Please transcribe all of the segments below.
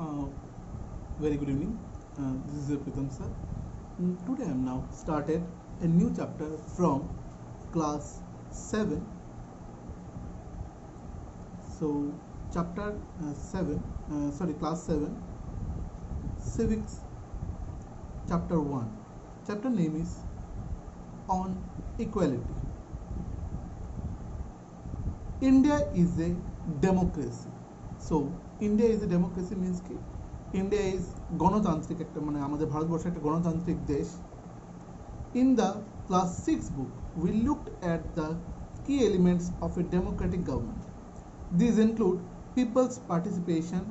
Uh, Very good evening. This is your Pritam sir. Today I am now started a new chapter from class 7. So chapter 7, class 7, civics, chapter 1. Chapter name is on equality. India is a democracy. So India is a democracy means ki India is গণতান্ত্রিক একটা মানে আমাদের ভারতবর্ষ একটা গণতান্ত্রিক দেশ. In the class 6 book we looked at the key elements of a democratic government. These include people's participation,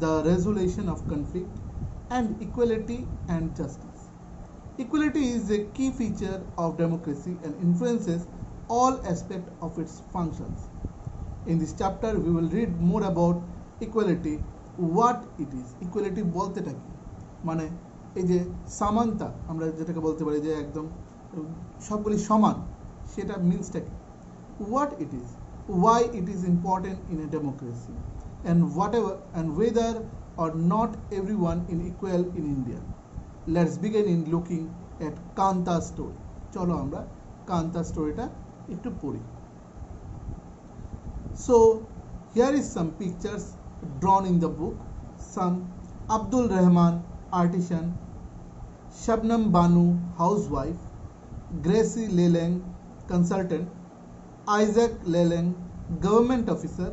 the resolution of conflict, and equality and justice. Equality is a key feature of democracy and influences all aspects of its functions. In this chapter we will read more about equality, what it is. Equality বলতেটা কি, মানে এই যে সমানতা আমরা যেটাকে বলতে পারি যে একদম সবগুলি সমান, সেটা মিন্সটা কি, what it is, why it is important in a democracy, and whatever and whether or not everyone is equal in India. Let's begin in looking at Kanta story. চলো আমরা কান্তা স্টোরিটা একটু পড়ি. So here is some pictures drawn in the book. Some Abdul Rahman, artisan; Shabnam Banu, housewife; Gracie Leleng, consultant; Isaac Leleng, government officer;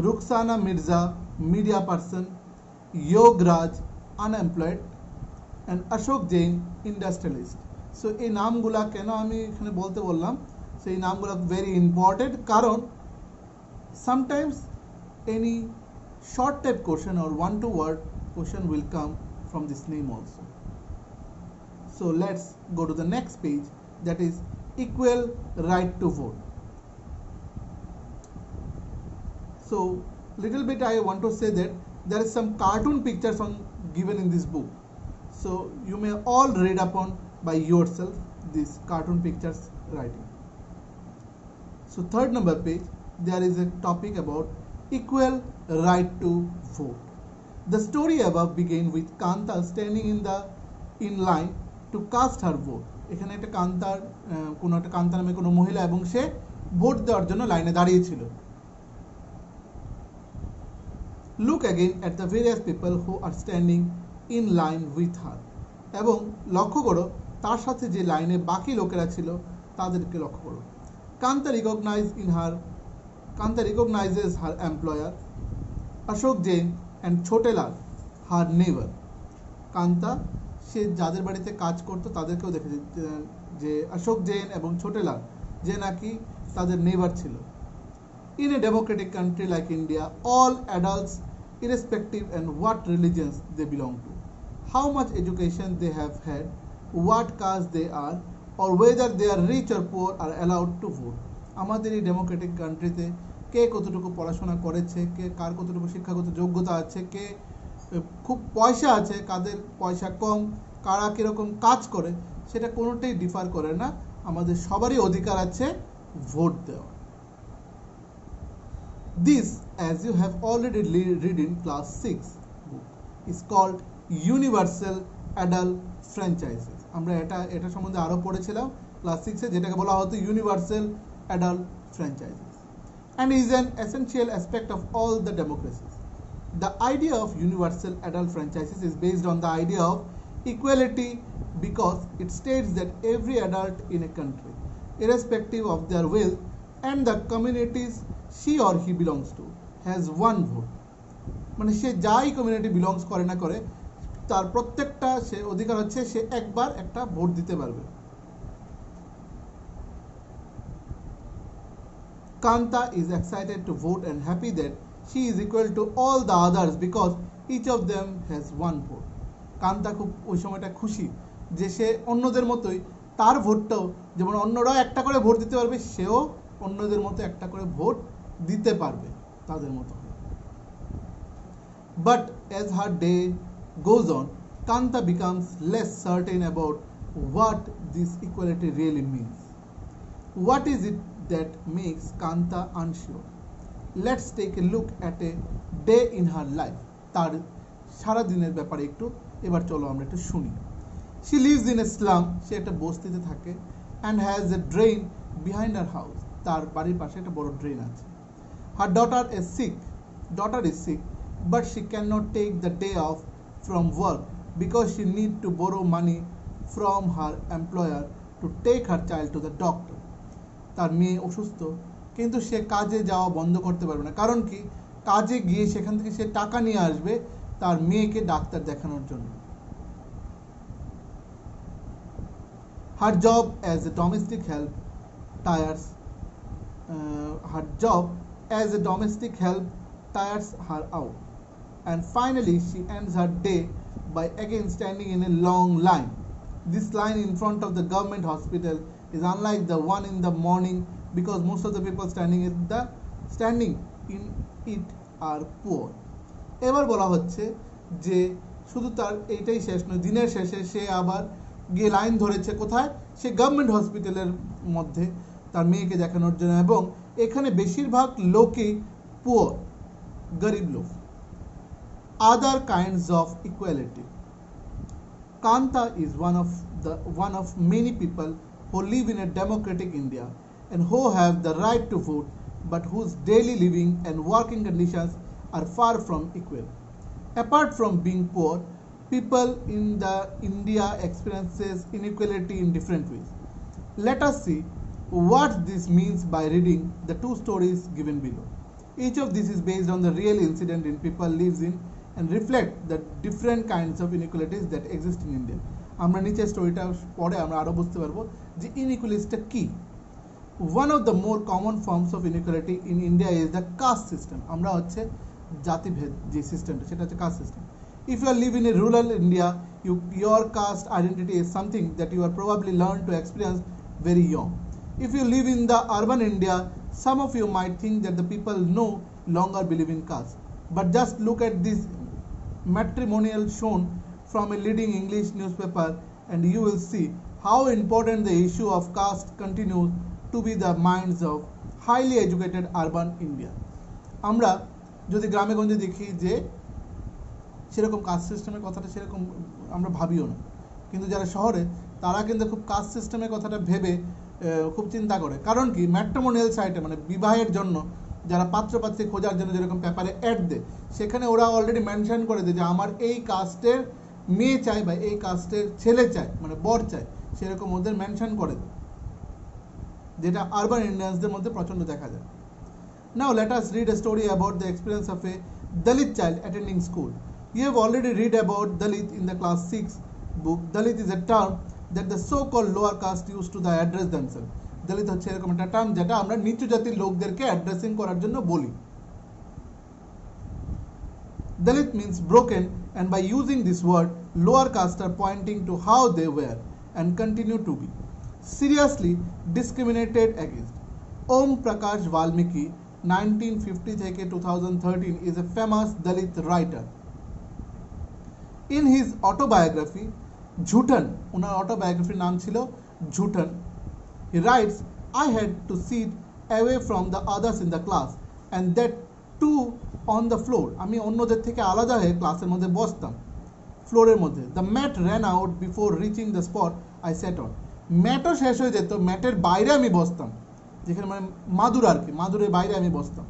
Rukhsana Mirza, media person; Yog Raj, unemployed; and Ashok Jain, industrialist. So এই নামগুলা কেন আমি এখানে বলতে বললাম, সেই নামগুলা very important কারণ sometimes any short type question or one to word question will come from this name also. So let's go to the next page, that is equal right to vote. So little bit I want to say that there is some cartoon pictures given in this book, so you may all read upon by yourself these cartoon pictures writing. So third number page, there is a topic about equal right to vote. The story above begins with Kanta standing in line to cast her vote. এখানে একটা কান্তার কোনো একটা কান্তা নামে কোনো মহিলা এবং সে vote দেওয়ার জন্য লাইনে দাঁড়িয়ে ছিল. Look again at the various people who are standing in line with her. এবং লক্ষ্য করো তার সাথে যে লাইনে বাকি লোকেরা ছিল তাদেরকে লক্ষ্য করো. Kanta recognizes her employer, Ashok Jain, and Chotelal, her neighbor. Kanta সে যাদের বাড়িতে কাজ করতো তাদেরকেও দেখেছে যে অশোক জৈন এবং ছোটেলাল যে নাকি তাদের নেইবার ছিল. In a democratic country like India, all adults, irrespective and what religions they belong to, how much education they have had, what caste they are, or whether they are rich or poor, are allowed to vote. আমাদের এই Democratic কান্ট্রিতে কে কতটুকু পড়াশোনা করেছে, কে কার কতটুকু শিক্ষাগত যোগ্যতা আছে, কে খুব পয়সা আছে, কাদের পয়সা কম, কারা কীরকম কাজ করে, সেটা কোনোটাই ডিফার করে না. আমাদের সবারই অধিকার আছে ভোট দেওয়া. This, as you have already read in class 6 book, is called universal adult franchises. আমরা এটা সম্বন্ধে আরও পড়েছিলাম ক্লাস 6-এ, যেটাকে বলা হতো universal adult franchises, and is an essential aspect of all the democracies. The idea of universal adult franchises is based on the idea of equality because it states that every adult in a country, irrespective of their wealth and the communities she or he belongs to, has one vote. মানে সে যাই community belongs করে না করে তার প্রত্যেকটা সে অধিকার হচ্ছে সে একবার একটা ভোট দিতে পারবে. Kanta is excited to vote and happy that she is equal to all the others because each of them has one vote. Kanta খুব ওই সময়টা খুশি যে সে অন্যদের মতোই তার ভোটটাও যেমন অন্যরাও একটা করে ভোট দিতে পারবে, সেও অন্যদের মতো একটা করে ভোট দিতে পারবে তাদের মতো. But as her day goes on, Kanta becomes less certain about what this equality really means. What is it that makes Kanta unsure? Let's take a look at a day in her life. তার সারা দিনের ব্যাপারে একটু এবার চলো আমরা একটু শুনি। She lives in a slum, সে একটা বস্তিতে থাকে, and has a drain behind her house, তার বাড়ির পাশে একটা বড় ড্রেন আছে। Her daughter is sick, but she cannot take the day off from work because she need to borrow money from her employer to take her child to the doctor. তার মেয়ে অসুস্থ, কিন্তু সে কাজে যাওয়া বন্ধ করতে পারবে না, কারণ কি কাজে গিয়ে সেখান থেকে সে টাকা নিয়ে আসবে তার মেয়েকে ডাক্তার দেখানোর জন্য। Her job as a domestic help tires her out, and finally she ends her day by again standing in a long line. This line in front of the government hospital is unlike the one in the morning because most of the people standing in it are poor. এবার বলা হচ্ছে যে শুধু তার এইটাই শেষ নয়, দিনের শেষে সে আবার গিয়ে লাইন ধরেছে কোথায়, সে গভর্নমেন্ট হসপিটালের মধ্যে তার মেয়েকে দেখানোর জন্য, এবং এখানে বেশিরভাগ লোকই পুয়ার, গরিব লোক। Other kinds of equality. Kanta is one of many people who live in a democratic India and who have the right to vote, but whose daily living and working conditions are far from equal. Apart from being poor, people in the India experiences inequality in different ways. Let us see what this means by reading the two stories given below. Each of these is based on the real incident in people lives in and reflect the different kinds of inequalities that exist in India. আমরা নিচে স্টোরিটা পড়ে আমরা আরো বুঝতে পারবো যে ইনইকুয়ালিটিটা কি। One of the more common forms of inequality in India is the caste system. আমরা হচ্ছে জাতিভেদ যে সিস্টেমটা সেটা হচ্ছে caste system. If you live in a rural India, your caste identity is something that you are probably learned to experience very young. If you live in the urban India, some of you might think that the people no longer believe in caste. But just look at this matrimonial shown from a leading English newspaper and you will see how important the issue of caste continues to be the minds of highly educated urban India. আমরা যদি গ্রামে গঞ্জে দেখি যে সেরকম caste সিস্টেমের কথাটা সেরকম আমরা ভাবিও না, কিন্তু যারা শহরে তারা কিন্তু খুব কাস্ট সিস্টেমের কথাটা ভেবে খুব চিন্তা করে। কারণ কি ম্যাট্রিমোনিয়াল সাইটে মানে বিবাহের জন্য যারা পাত্রপাত্রী খোঁজার জন্য যেরকম পেপারে অ্যাড দেয়, সেখানে ওরা অলরেডি মেনশন করে দেয় যে আমার এই কাস্টের মেয়ে চাই বা এই কাস্টের ছেলে চাই, মানে বর চাই, সেরকম ওদের মেনশন করে দেয়, যেটা আরবান ইন্ডিয়ানসদের মধ্যে প্রচণ্ড দেখা যায়। Now let us read a story about the experience of a Dalit child attending school. You have already read about Dalit in the class 6 book. Dalit is a term that the so-called lower caste used to address themselves. Dalit হচ্ছে এরকম একটা term যেটা আমরা নিচু জাতির লোকদেরকে addressing করার জন্য বলি। Dalit means broken, and by using this word, lower caste are pointing to how they were and continue to be seriously discriminated against. Om Prakash Valmiki 1950 থেকে 2013 is a famous Dalit writer. In his autobiography, Jhutan, ওনার অটোবায়োগ্রাফির নাম ছিল Jhuton, he writes, I had to sit away from the others in the class and that too on the floor. আমি অন্যদের থেকে আলাদা হয়ে ক্লাসের মধ্যে বসতাম, ফ্লোরের মধ্যে। The mat ran out before reaching the spot I sat on. ম্যাটও শেষ হয়ে যেত, ম্যাটের বাইরে আমি বসতাম, যেখানে মানে মাদুর আর কি, মাদুরের বাইরে আমি বসতাম।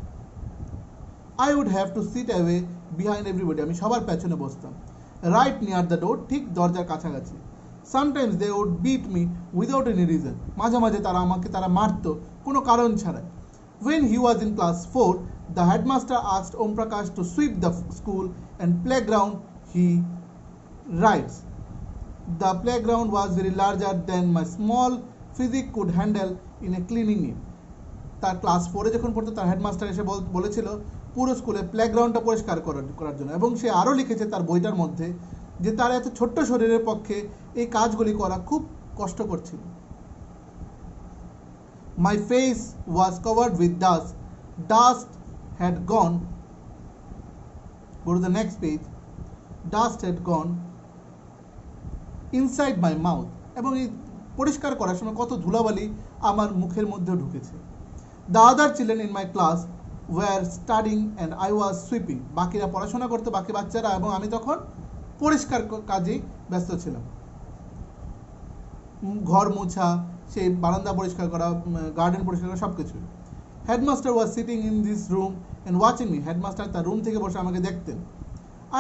I would have to sit away behind everybody, আমি সবার পেছনে বসতাম। Right near the door, ঠিক দরজার কাছাকাছি। Sometimes they would beat me without any reason. মাঝে মাঝে তারা মারতো কোনো কারণ ছাড়াই। When he was in class 4, the headmaster asked Om Prakash to sweep the school and playground. He writes, the playground was very larger than my small physique could handle in a cleaning it. তার class 4 যখন পড়তো তার headmaster এসে বলেছিল পুরো স্কুলে প্লেগ্রাউন্ডটা পরিষ্কার করার জন্য, এবং সে আরও লিখেছে তার বইটার মধ্যে যে তার এত ছোট্ট শরীরের পক্ষে এই কাজগুলি করা খুব কষ্টকর ছিল। My face was covered with dust. Dust had gone. Go to the next page. Dust had gone inside my mouth. এবং এই পরিষ্কার করার সময় কত ধুলাবালি আমার মুখের মধ্যে ঢুকেছে। The other children in my class were studying and I was sweeping. বাকিরা পড়াশোনা করতো, বাকি বাচ্চারা, এবং আমি তখন পরিষ্কার কাজেই ব্যস্ত ছিলাম। ঘর মোছা, সেই বারান্দা পরিষ্কার করা, গার্ডেন পরিষ্কার করা, সব কিছু। Headmaster was sitting in this room and watching me. Headmaster তার রুম থেকে বসে আমাকে দেখতেন।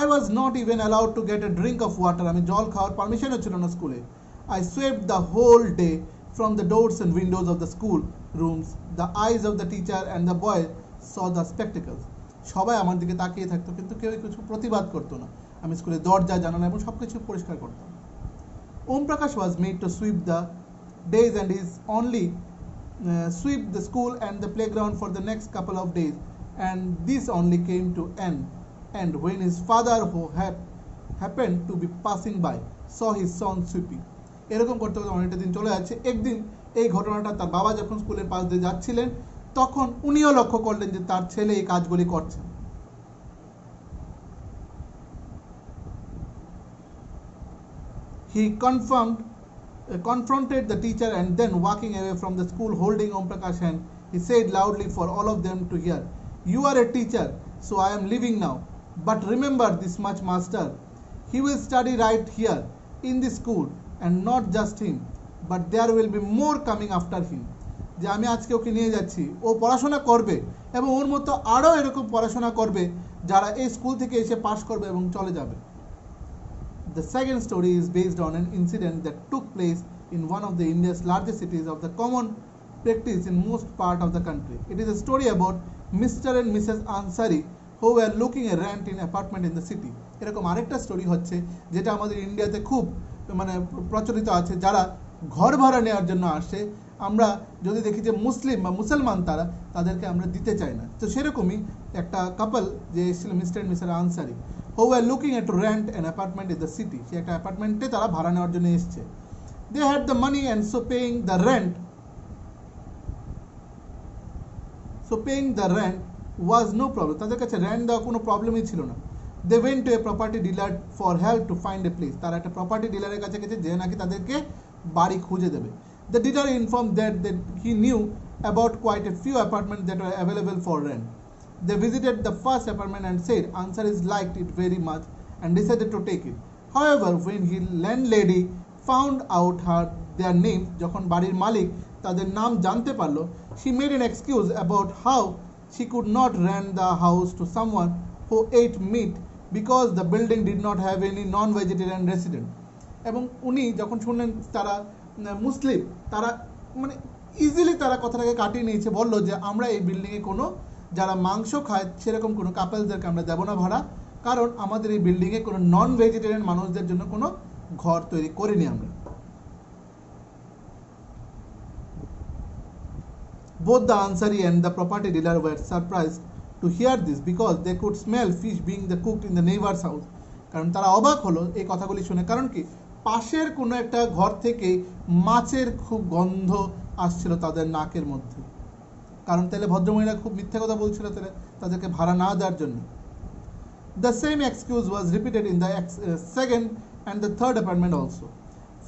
I was not even allowed to get a drink of water. আমি জল খাওয়ার পারমিশনও ছিল না স্কুলে। I swept the whole day from the doors and windows of the school rooms. The eyes of the teacher and the boy saw the spectacles. সবাই আমার দিকে তাকিয়ে থাকতো, কিন্তু কেউ কিছু প্রতিবাদ করতো না। আমি স্কুলে দরজা, জানালা এবং সব কিছু পরিষ্কার করতাম। Om Prakash was made to sweep the days and is only sweep the school and the playground for the next couple of days, and this only came to end. And when his father, who happened to be passing by, saw his son sweeping. এরকম করতে করতে অনেকটা দিন চলে যাচ্ছে। একদিন এই ঘটনাটা তার বাবা যখন স্কুলের পাশ দিয়ে যাচ্ছিলেন, তখন উনিও লক্ষ্য করলেন যে তার ছেলে এই কাজগুলি করছে। He confronted the teacher and then walking away from the school holding Om Prakash's hand, he said loudly for all of them to hear, "You are a teacher, so I am leaving now. But remember this much, master. He will study right here in this school, and not just him, but there will be more coming after him." যে আমি আজকে ওকে নিয়ে যাচ্ছি, ও পড়াশোনা করবে এবং ওর মতো আরও এরকম পড়াশোনা করবে যারা এই স্কুল থেকে এসে পাস করবে এবং চলে যাবে। The second story is based on an incident that took place in one of the India's largest cities of the common practice in most part of the country. It is a story about Mr. and Mrs. Ansari who were looking a rent in apartment in the city. এরকম আরেকটা story হচ্ছে যেটা আমাদের ইন্ডিয়াতে খুব প্রচলিত আছে, যারা ঘর ভাড়া নেওয়ার জন্য আসে। আমরা যদি দেখি যে মুসলিম বা মুসলমান, তাদেরকে আমরা দিতে চাই না। তো সেরকমই একটা কাপল যে এসেছিল, Mr and Mrs Ansari, who were looking at to rent an apartment in the city. সে একটা অ্যাপার্টমেন্টে তারা ভাড়া নেওয়ার জন্য এসেছে। They had the money and so paying the rent was no problem. তাদের কাছে রেন্ট দেওয়া কোনো প্রবলেমই ছিল না। They went to a property dealer for help to find a place. তারা একটা প্রপার্টি ডিলারের কাছে গেছে যে নাকি তাদেরকে বাড়ি খুঁজে দেবে। The dealer informed that he knew about quite a few apartments that were available for rent. They visited the first apartment and said Ansari liked it very much and decided to take it. However, when his landlady found out their names, যখন বাড়ির মালিক তাদের নাম জানতে পারলো, she made an excuse about how she could not rent the house to someone who ate meat because the building did not have any non-vegetarian resident. এবং উনি যখন শুনলেন তারা মুসলিম, তারা ইজিলি তারা কথাটাকে কাটিয়ে নিয়েছে, বললো যে আমরা এই বিল্ডিংয়ে কোনো যারা মাংস খায় সেরকম কোনো কাপলসদেরকে আমরা দেবো না ভাড়া, কারণ আমাদের এই বিল্ডিংয়ে কোনো নন ভেজিটেরিয়ান মানুষদের জন্য কোনো ঘর তৈরি করিনি আমরা। Both the Ansari and the property dealer were surprised to hear this because they could smell fish being cooked in the neighbor's house. কারণ তারা অবাক হলো এই কথাগুলি শুনে, কারণ কি পাশের কোনো একটা ঘর থেকে মাছের খুব গন্ধ আসছিল তাদের নাকের মধ্যে। কারণ তাহলে ভদ্রমহিলা খুব মিথ্যা কথা বলছিল তাদেরকে ভাড়া না দেওয়ার জন্য। The same excuse was repeated in the second and the third apartment also.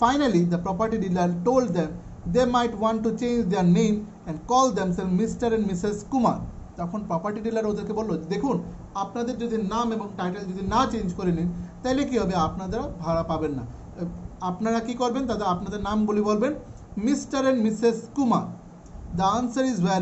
Finally, the property dealer told them they might want to change their name and call themselves Mr. and Mrs. Kumar. তখন property dealer ওদেরকে বললো, দেখুন আপনাদের যদি নাম এবং title যদি না চেঞ্জ করে নিন তাহলে কি হবে, আপনারা ভাড়া পাবেন না। আপনারা কি করবেন, তাদের আপনাদের নাম বলবেন Mr and Mrs Kumar. The Ansaris were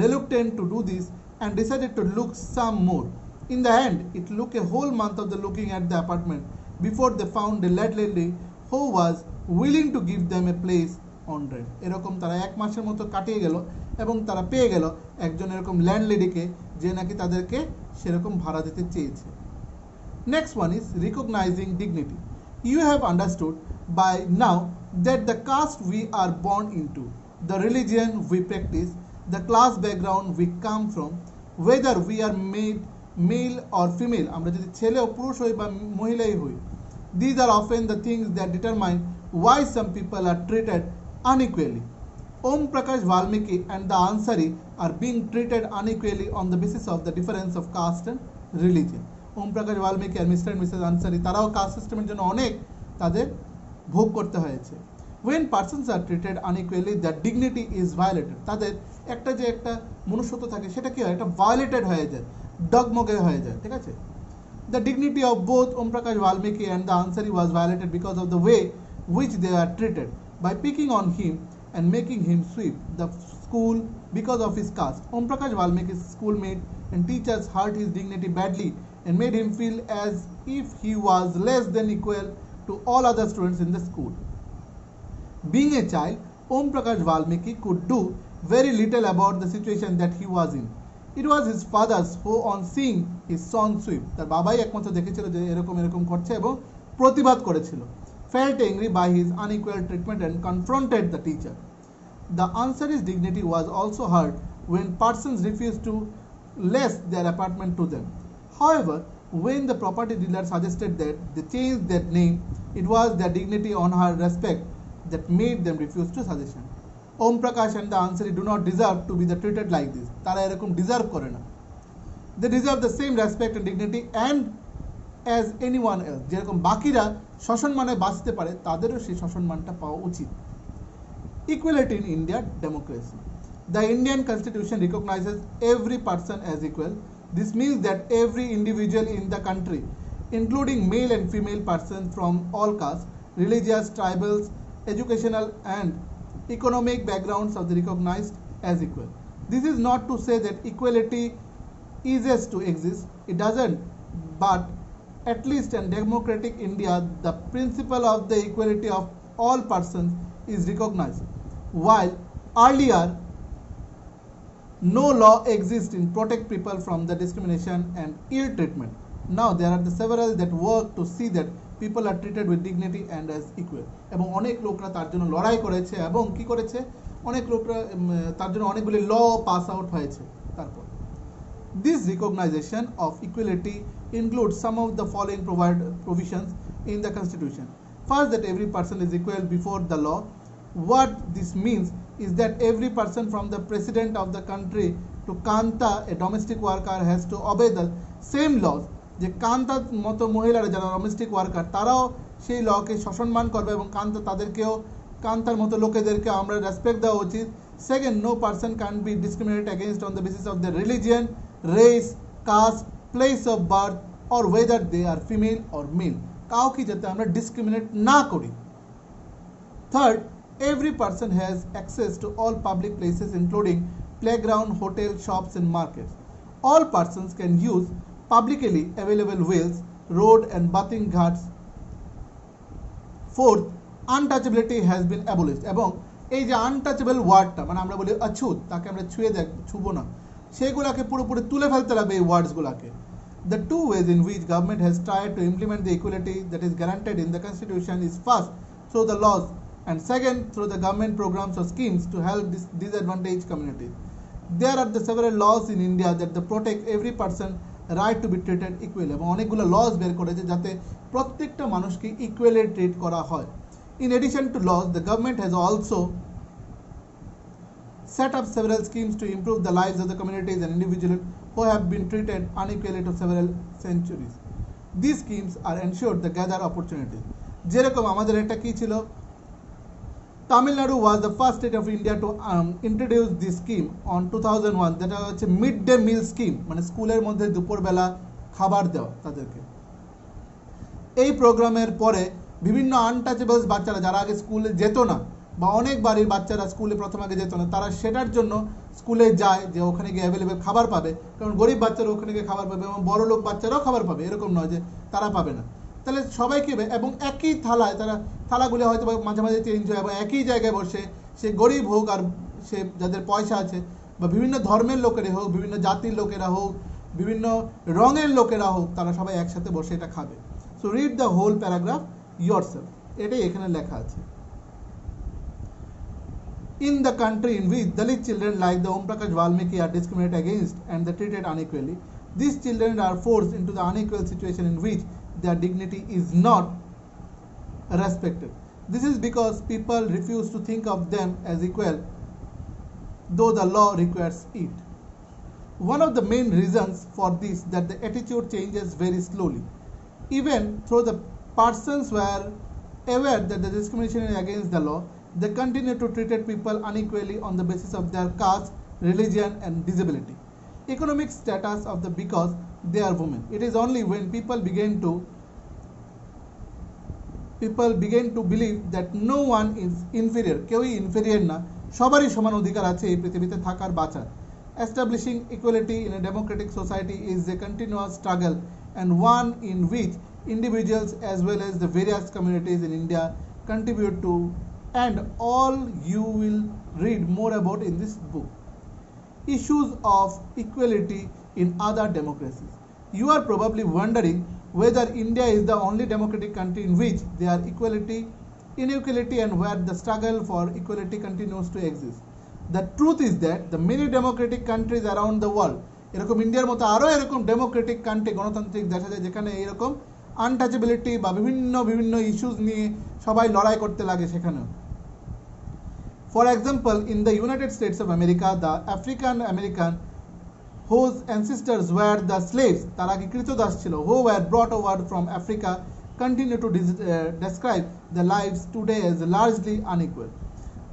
reluctant to do this and decided to look some more. In the end, it took a whole month of the looking at the apartment before they found a landlady who was willing to give them a place on rent. এরকম তারা এক মাসের মতো কাটিয়ে গেল এবং তারা পেয়ে গেল একজন এরকম ল্যান্ডলেডিকে যে নাকি তাদেরকে সেরকম ভাড়া দিতে চেয়েছে। Next one is recognizing dignity. You have understood by now that the caste we are born into, the religion we practice, the class background we come from, whether we are made male or female, আমরা যদি ছেলে ও পুরুষ হই বা মহিলাই হই, these are often the things that determine why some people are treated unequally. Om Prakash Valmiki and the Ansari are being treated unequally on the basis of the difference of caste and religion. Om Prakash Valmiki আর Mr and Mrs Ansari তারাও caste সিস্টেমের জন্য অনেক তাদের ভোগ করতে হয়েছে। when persons are treated unequally, their dignity is violated. তাদের একটা যে একটা মনুষ্যত্ব থাকে সেটা কি হয়, এটা ভায়োলেটেড হয়ে যায়, ডগমগে হয়ে যায়, ঠিক আছে? The dignity of both Om Prakash Valmiki and the Ansari was violated because of the way which they were treated. By picking on him and making him sweep the school because of his caste, Om Prakash Valmiki's schoolmates and teachers hurt his dignity badly and made him feel as if he was less than equal to all other students in the school. Being a child, Om Prakash Valmiki could do very little about the situation that he was in. It was his father's who, on seeing his son sweep, তার বাবাই একমাত্র দেখেছিল যে এরকম এরকম করছে এবং প্রতিবাদ করেছিল, felt angry by his unequal treatment and confronted the teacher. The Ansari's dignity was also hurt when persons refused to lease their apartment to them. However, when the property dealer suggested that they change their name, it was their dignity on her respect that made them refuse to suggestion. Om Prakash and the Ansari do not deserve to be treated like this. তারা এরকম deserve করে না। They deserve the same respect and dignity and as anyone else. যেরকম বাকিরা সম্মানে বাঁচতে পারে, তাদেরও সেই সম্মানটা পাওয়া উচিত। Equality in India democracy. The Indian Constitution recognizes every person as equal. This means that every individual in the country, including male and female persons from all castes, religious, tribals, educational and economic backgrounds are recognized as equal. This is not to say that equality ceases to exist. It doesn't, but at least in democratic India, the principle of the equality of all persons is recognized. While earlier no law exists to protect people from the discrimination and ill treatment, now there are the several that work to see that people are treated with dignity and as equal. এবং অনেক লোকরা তার জন্য লড়াই করেছে এবং কি করেছে, অনেক লোকরা তার জন্য অনেকগুলি ল পাস আউট হয়েছে। তারপর this recognition of equality includes some of the following provisions in the constitution. First, that every person is equal before the law. What this means is that every person from the president of the country to Kanta, a domestic worker, has to obey the same laws. যে কান্তার মতো মহিলারা যারা domestic worker, তারাও সেই লকে সম্মান করবে এবং তাদেরকেও কান্তার মতো লোকেদেরকে আমরা রেসপেক্ট দেওয়া উচিত। Second, no person can be discriminate against on the basis of the religion, race, caste, place of birth or whether they are female or male. কাউকে যাতে আমরা ডিসক্রিমিনেট না করি। Third, every person has access to all public places including playground, hotel, shops and markets. All persons can use publicly available wells, road and bathing ghats. Fourth, untouchability has been abolished. এবং এই যে untouchable ওয়ার্ডটা, মানে আমরা বলি অছুত, তাকে আমরা ছুবো না, সেগুলোকে পুরোপুরি তুলে ফেলতে হবে এই ওয়ার্ডসগুলোকে। The two ways in which government has tried to implement the equality that is guaranteed in the constitution is first through the laws and second through the government programs or schemes to help disadvantaged communities. There are the several laws in India that protect every person right to be treated equally, এবং অনেকগুলো loss বের করেছে যাতে প্রত্যেকটা মানুষকে equally treat করা হয়। In addition to laws, the government has also set up several schemes to improve the lives of the communities and individuals who have been treated unequally to several centuries. These schemes are ensured the gather opportunities. যেরকম আমাদের একটা কি ছিল, Tamil Nadu was the first state of India to introduce this scheme on 2001, যেটা হচ্ছে mid day meal scheme, মানে স্কুলের মধ্যে দুপুরবেলা খাবার দেওয়া তাদেরকে। এই প্রোগ্রামের পরে বিভিন্ন আনটাচেবলস বাচ্চারা যারা আগে স্কুলে যেত না, বা অনেক বাড়ির বাচ্চারা স্কুলে প্রথম আগে যেত না, তারা সেটার জন্য স্কুলে যায় যে ওখানে গিয়ে অ্যাভেলেবেল খাবার পাবে, কারণ গরিব বাচ্চারা ওখানে গিয়ে খাবার পাবে এবং বড় লোক বাচ্চারাও খাবার পাবে, এরকম নয় যে তারা পাবে না। তাহলে সবাইকে এবং একই থালায়, তারা থালাগুলো হয়তো মাঝে মাঝে চেঞ্জ হয় এবং একই জায়গায় বসে, সে গরিব হোক আর সে যাদের পয়সা আছে, বা বিভিন্ন ধর্মের লোকেরা হোক, বিভিন্ন জাতির লোকেরা হোক, বিভিন্ন রঙের লোকেরা হোক, তারা সবাই একসাথে বসে এটা খাবে। So read the whole paragraph yourself. এটাই এখানে লেখা আছে। In the country in which Dalit children like the Om Prakash Valmiki are discriminated against and they treated unequally, these children are forced into the unequal situation in which their dignity is not respected. This is because people refuse to think of them as equal, though the law requires it. One of the main reasons for this that the attitude changes very slowly. Even though the persons were aware that the discrimination is against the law, they continue to treat people unequally on the basis of their caste, religion and disability, economic status of the because they are women. It is only when people begin to believe that no one is inferior, কেউই inferior না, সবারই সমান অধিকার আছে এই পৃথিবীতে থাকার বাঁচার. Establishing equality in a democratic society is a continuous struggle and one in which individuals as well as the various communities in India contribute to, and all you will read more about in this book. Issues of equality in other democracies. You are probably wondering whether India is the only democratic country in which there are inequality and where the struggle for equality continues to exist. The truth is that the many democratic countries around the world, এরকম ইন্ডিয়ার মতো আরও এরকম Democratic country, গণতান্ত্রিক দেশ আছে যেখানে এরকম আনটাচেবিলিটি বা বিভিন্ন ইস্যুস নিয়ে সবাই লড়াই করতে লাগে সেখানেও. For example, in the United States of America, the African American whose ancestors were the slaves, তারা কি কৃতদাস ছিল, who were brought over from Africa, continue to describe the lives today as largely unequal.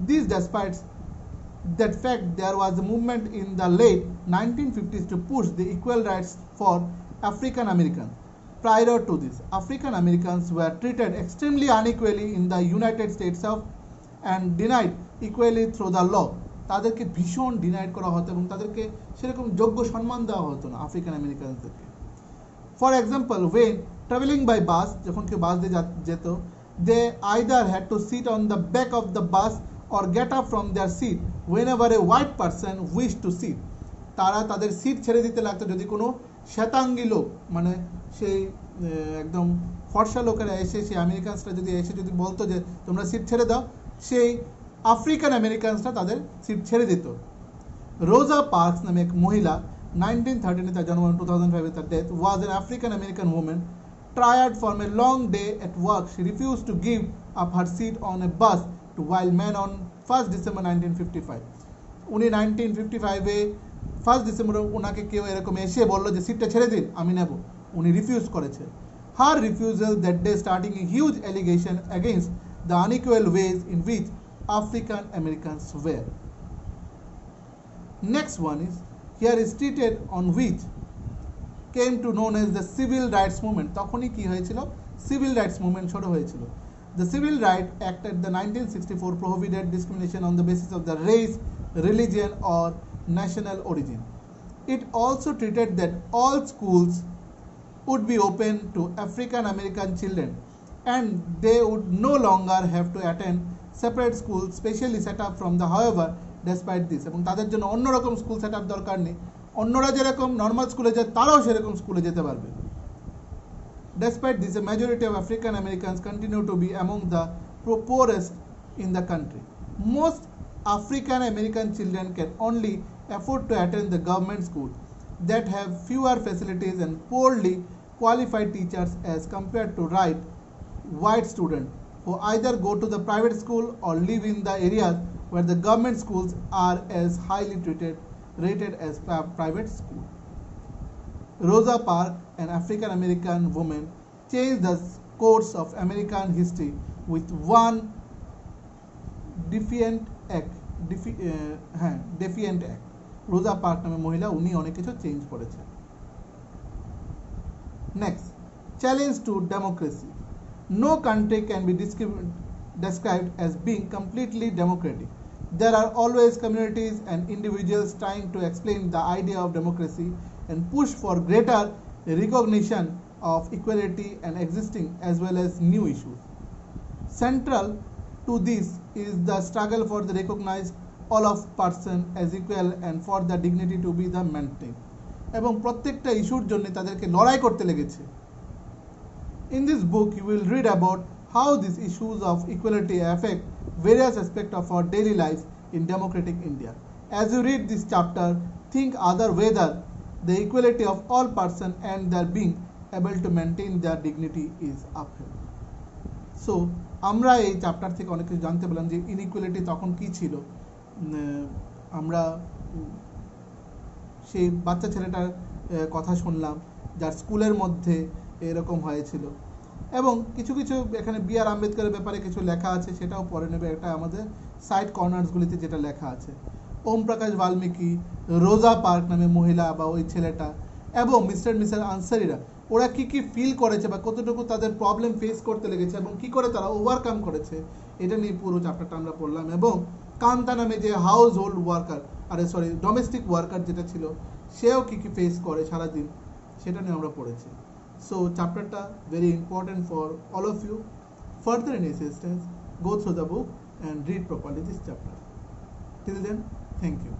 This despite that fact, there was a movement in the late 1950s to push the equal rights for African Americans. Prior to this, African Americans were treated extremely unequally in the United States of and denied equally through the law. তাদেরকে ভীষণ denied করা হতো এবং তাদেরকে সেরকম যোগ্য সম্মান দেওয়া হতো না আফ্রিকান আমেরিকানদেরকে. For example, when traveling by bus, যখন কেউ বাস দিয়ে যেত, they either had to sit on the back of the bus or get up from their seat whenever a white person wished to sit. তারা তাদের seat ছেড়ে দিতে লাগতো যদি কোনো শ্বেতাঙ্গী লোক, মানে সেই একদম ফর্সা লোকেরা এসে, সেই আমেরিকানসরা যদি এসে যদি বলতো যে তোমরা সিট ছেড়ে দাও, সেই আফ্রিকান আমেরিকানসরা তাদের সিট ছেড়ে দিত. রোজা পার্কস নামে এক মহিলা, 1913 তার জন্ম, 2005 তার death, was an African American woman tired from a long day at work. She refused to give up her seat on a bus to wild men on 1st December 1955. উনি 1955-এ 1st ডিসেম্বর ওনাকে কেউ এরকম এসে বললো যে সিটটা ছেড়ে দিন, আমি নেব, উনি রিফিউজ করেছে. Her refusal that day starting a huge allegation against the unequal ways in which African Americans were. Next one is, here is treated on which came to known as the civil rights movement. তখনই কি হয়েছিল, civil rights movement শুরু হয়েছিল. The Civil Rights Act of the 1964 prohibited discrimination on the basis of the race, religion or national origin. It also treated that all schools would be open to African American children and they would no longer have to attend separate schools specially set up from the, however, despite this, এবং তাদের জন্য অন্যরকম school set up দরকার নেই, অন্যরা যেরকম normal স্কুলে যায় তারাও সেরকম স্কুলে যেতে পারবে. Despite this, a majority of African Americans continue to be among the poorest in the country. Most African American children can only afford to attend the government schools that have fewer facilities and poorly qualified teachers as compared to white students who either go to the private school or live in the areas where the government schools are as highly rated as private schools. Rosa Parks, an African American woman, changed the course of American history with one defiant act. রোজা park নামে মহিলা, উনি অনেক কিছু change করেছে. Next, challenge two democracy. No country can be described as being completely democratic. There are always communities and individuals trying to explain the idea of democracy and push for greater recognition of equality and existing as well as new issues. Central to this is the struggle for the recognized all of person as equal and for the dignity to be the maintained. এবং প্রত্যেকটা ইস্যুর জন্য তাদেরকে লড়াই করতে লেগেছে. In this book you will read about how these issues of equality affect various aspects of our daily lives in democratic India. As you read this chapter, think other whether the equality of all persons and their being able to maintain their dignity is upheld. So আমরা এই chapter থেকে অনেক কিছু জানতে পারলাম যে inequality তখন কি ছিল. আমরা সেই বাচ্চা ছেলেটার কথা শুনলাম যার স্কুলের মধ্যে এরকম হয়েছিল. এবং কিছু কিছু এখানে বি আর আম্বেদকরের ব্যাপারে কিছু লেখা আছে, সেটাও পড়ে নেবে। এটা আমাদের সাইড কর্নার্সগুলিতে যেটা লেখা আছে, ওম প্রকাশ বাল্মীকি, রোজা পার্ক নামে মহিলা বা ওই ছেলেটা, এবং মিস্টার মিসেস আনসারিরা ওরা কি কি ফিল করেছে বা কতটুকু তাদের প্রবলেম ফেস করতে লেগেছে এবং কি করে তারা ওভারকাম করেছে, এটা নিয়ে পুরো চ্যাপ্টারটা আমরা পড়লাম। এবং কান্তা নামে যে house hold worker, domestic worker যেটা ছিল, সেও কি কি ফেস করে সারাদিন, সেটা নিয়ে আমরা পড়েছি। So chapterটা very important for all of you. Further in assistance, go through the book and read properly this chapter. Till then, thank you.